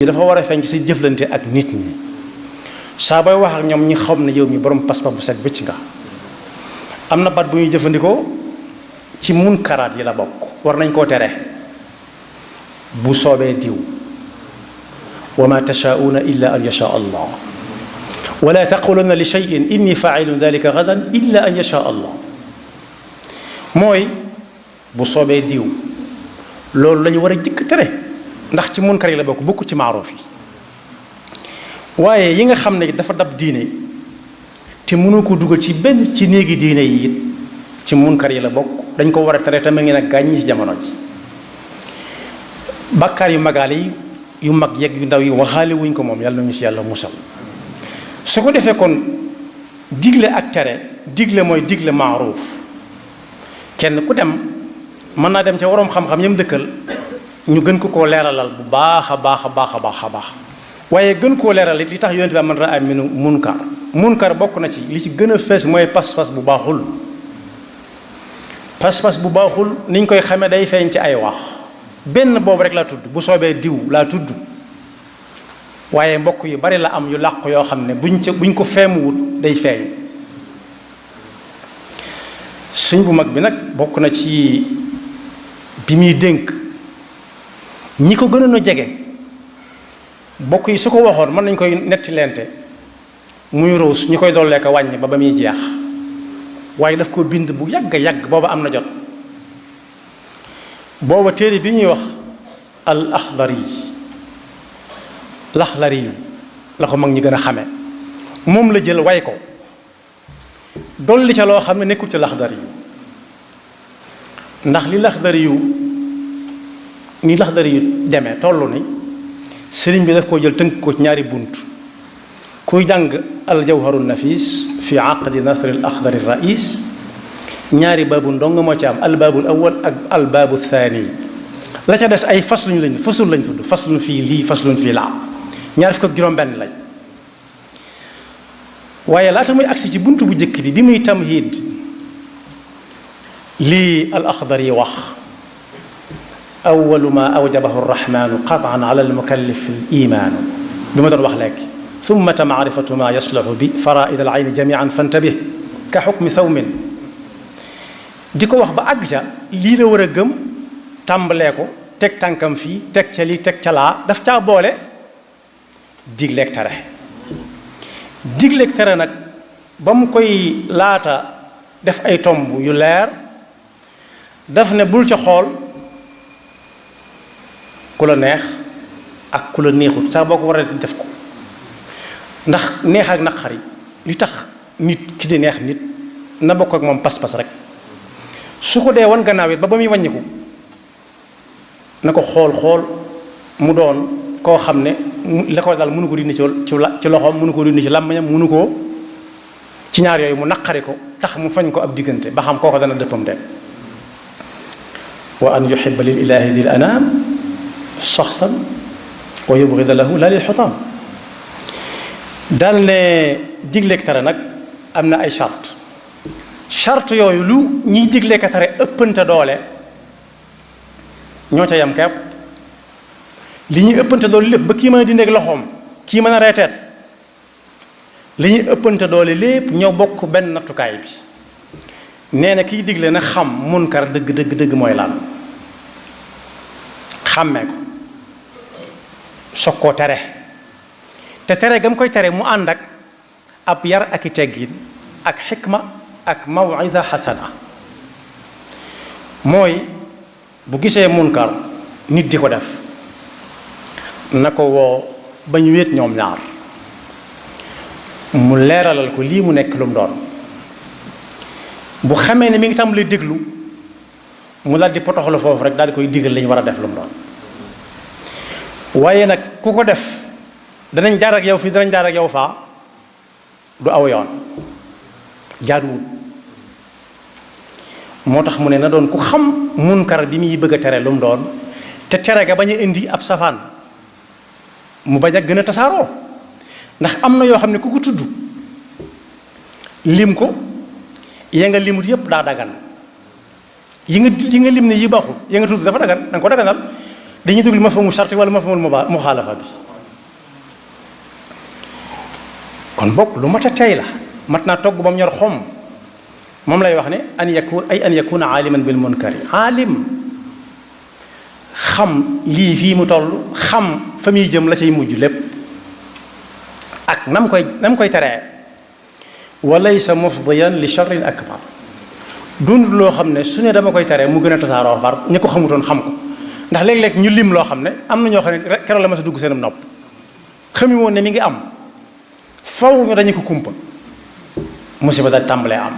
dafa war a feeñ ci sa jëflante ak nit ñi saa booy wax ak ñoom ñi xam ne yow mi borom pas-pas bu set bëcc nga. am na baat bu ñuy jëfandikoo ci munkaraat yi la bokk war nañ koo tere bu soobee diw wa ma tashaa'uuna illa an yashaa allah wala taquluna li shay'in inni fa'ilun dhalika gadan illa an yashaa allah mooy bu soobee diw loolu la ñu war a jëkk tere ndax ci munkar yi la bokk bokku ci maaruuf yi waaye yi nga xam ne dafa dab diine te mënoo ko dugal ci benn ci néegi diine yi it ci munkar yi la bokk dañ ko war a tere te ma ngi nag gàññi ci jamono ji bàkkaar yu magaale yi yu mag yeeg yu ndaw yi waxaale wuñ ko moom yàlla nañu ci yàlla musal su ko defee kon digle ak tere digle mooy digle maaruuf kenn ku dem mën naa dem ca waroom xam-xam yam dëkkal ñu gën ko koo leeralal bu baax a baax a baax a baax a baax waaye gën koo leeral it li tax yonent bi man raa minu munkar bokk na ci li ci gën a fees mooy pas-pas bu baaxul pas-pas bu baaxul niñ koy xamee day feeñ ci ay wax benn boobu rek laa tudd bu soobee diw laa tudd waaye mbokk yu bari la am yu làqu yoo xam ne buñ ko feemuwut day feeñ sëñ bu mag bi nag bokk na ci bi muy dénk ñi ko gënoon a jege bokk yi su ko waxoon mën nañ koy netti lente muy ruus ñu koy dollee ko wàññi ba muy jeex waaye daf ko bind bu yàgg booba am na jot booba téere bi ñuy wax al laxdari yu la ko mag ñi gën a xame moom la jël way ko dolli ca loo xam ne nekkul ci laxdari yu ndax li laxdari yu demee tollu ni sëriñ bi daf koo jël tënk ko ci ñaari bunt kuy jàng al jawharu nafis fi aqdi nasri al axdari rais ñaari baabu ndong moo ci am al baabul awal ak al baabu thani la ca des ay fasul lañ tudd faslun fii lii faslun fii laa ñaar fukk ak juróom-benn lañ waaye laata muy agsi ci bunt bu njëkk bi muy tamhid lii al axdari wax awalu ma awjabahu arrahmanu qataan ala almukallif alimaanu bi ma doon wax léegi summa maarifatu ma yaslahu bi faraid al ayni jamian fantabih ka xukmi sawmin di ko wax ba àgg ca lii la war a gëm tàmbalee ko teg tànkam fii teg ca lii teg ca laa daf caa boole digleeg tere digleeg tere nag ba mu koy laata def ay tomb yu leer daf ne bul ca xool ku la neex ak ku la neexut saa boo ko war a def ko ndax neex ak naqari li tax nit ki di neex nit na bokk ak moom pas-pas rek su ko dee wan gannaaw it ba muy wàññiku na ko xool mu doon koo xam ne la ko daal mënu ko dindi ci loxoom mënu ko dindi ci làmmiñam mënu ko ci ñaar yooyu mu naqari ko tax mu fañ ko ab diggante ba xam kooko dana dëppam de wa an yuhibba lil ilahi dil anam shaxsan wa yubghida lahu la lil xutam daal ne digleeg tere nag am na ay charte yooyu lu ñiy digleeg tere ëppante doole ñoo ca yam kepp li ñuy ëppante doole lépp ba kii mën a dindeeg loxoom kii mën a reeteet li ñuy ëppante doole lépp ñoo bokk benn nattukaay bi nee na kiy digle na xam munkar dëgg mooy lan xàmmee ko soog koo tere te tere gam koy tere mu ànd ak ab yar ak i teggin ak xikma ak mawida xasana mooy bu gisee munkar nit di ko def na ko woo ba ñu wéet ñoom ñaar mu leeralal ko lii mu nekk lu mu doon bu xamee ne mi ngi tàmbalee déglu mu daal di potoxlu foofu rek daal di koy digal li ñu war a def lu mu doon waaye nag ku ko def danañ jaar ak yow fii danañ jaar ak yow faa du aw yoon jaaduwut moo tax mu ne na doon ku xam munkar bi muy bëgg a tere lu mu doon te tere ga bañ a indi ab safaan mu bañ a gën a tasaaroo ndax am na yoo xam ne ku ko tudd lim ko ya nga limut yëpp daa dagan yi nga lim ne yi baaxul ya nga tudd dafa dagan da nga ko daganal dañuy déglu mafhumul sharti wala mafhumul muxaalafa bi kon bokk lu mat a tey la mat naa togg ba mu ñor xom moom lay wax ne an yakuna aaliman bil munkari aalim xam lii fii mu toll xam fa muy jëm la cay mujj lépp ak nam koy teree wa laysa mufdiyan li sharrin akbar dund loo xam ne su ne dama koy teree mu gën a tasaaroo far ñi ko xamutoon xam ko ndax léeg-léeg ñu lim loo xam ne am na ñoo xam ne keroog la ma sa dugg seenam nopp xami woon ne mi ngi am faw ñu dañu ko kumpa musiba daal tàmbalee am